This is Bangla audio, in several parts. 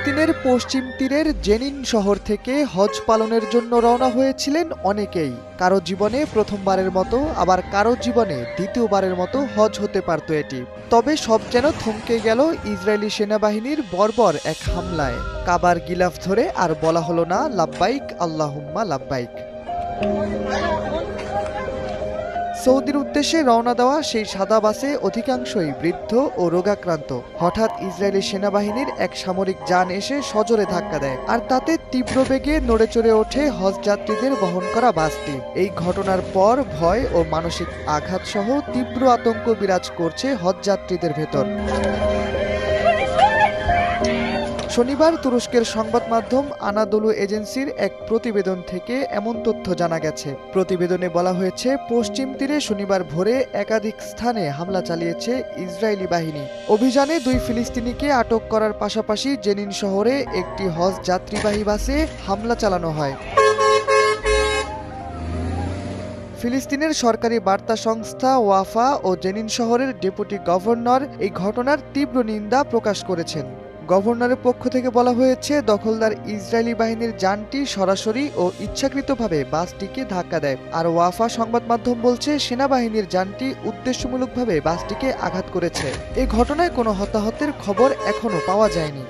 ফিলিস্তিনের পশ্চিম তীরের জেনিন শহর থেকে হজ পালনের জন্য রওনা হয়েছিলেন অনেকেই। কারো জীবনে প্রথমবারের মতো, আবার কারো জীবনে দ্বিতীয়বারের মতো হজ হতে পারত এটি। তবে সব যেন থমকে গেল ইসরায়েলি সেনাবাহিনীর বর্বর এক হামলায়। কাবার গিলাফ ধরে আর বলা হলো না লাব্বাইক আল্লাহুম্মা লাব্বাইক। সৌদির উদ্দেশ্যে রওনা দেওয়া সেই সাদা বাসে অধিকাংশই বৃদ্ধ ও রোগাক্রান্ত। হঠাৎ ইসরায়েলি সেনাবাহিনীর এক সামরিক যান এসে সজোরে ধাক্কা দেয়, আর তাতে তীব্র বেগে নড়েচড়ে ওঠে হজ যাত্রীদের বহন করা বাসটি। এই ঘটনার পর ভয় ও মানসিক আঘাত সহ তীব্র আতঙ্ক বিরাজ করছে হজ যাত্রীদের ভেতর। শনিবার তুরস্কের সংবাদ মাধ্যম আনাদোলু এজেন্সির এক প্রতিবেদন থেকে এমন তথ্য জানা গেছে। প্রতিবেদনে বলা হয়েছে, পশ্চিম তীরে শনিবার ভোরে একাধিক স্থানে হামলা চালিয়েছে ইসরায়েলি বাহিনী। অভিযানে 2 ফিলিস্তিনিকে আটক করার পাশাপাশি জেনিন শহরে একটি হজ যাত্রীবাহী বাসে হামলা চালানো হয়। ফিলিস্তিনের সরকারি বার্তা সংস্থা ওয়াফা ও জেনিন শহরের ডেপুটি গভর্নর এই ঘটনার তীব্র নিন্দা প্রকাশ করেছেন। গভর্নরের পক্ষ থেকে বলা হয়েছে, দখলদার ইসরায়েলি বাহিনীর যানটি সরাসরি ও ইচ্ছাকৃতভাবে বাসটিকে ধাক্কা দেয়। আর ওয়াফা সংবাদ মাধ্যম বলছে, সেনাবাহিনীর যানটি উদ্দেশ্যমূলকভাবে বাসটিকে আঘাত করেছে। এই ঘটনায় কোনো হতাহতের খবর এখনও পাওয়া যায়নি।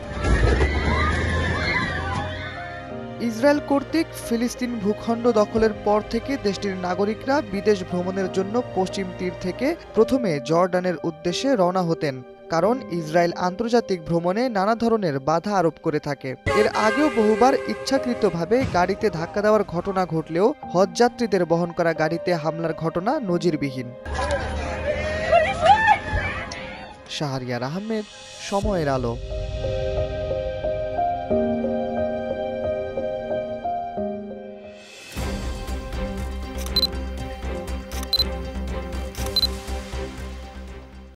ইসরায়েল কর্তৃক ফিলিস্তিন ভূখণ্ড দখলের পর থেকে দেশটির নাগরিকরা বিদেশ ভ্রমণের জন্য পশ্চিম তীর থেকে প্রথমে জর্ডানের উদ্দেশ্যে রওনা হতেন, কারণ ইসরায়েল আন্তর্জাতিক ভ্রমণে নানা ধরনের বাধা আরোপ করে থাকে। এর আগেও বহুবার ইচ্ছাকৃতভাবে গাড়িতে ধাক্কা দেওয়ার ঘটনা ঘটলেও হজযাত্রীদের বহন করা গাড়িতে হামলার ঘটনা নজিরবিহীন। শাহরিয়ার আহমেদ, সময়ের আলো।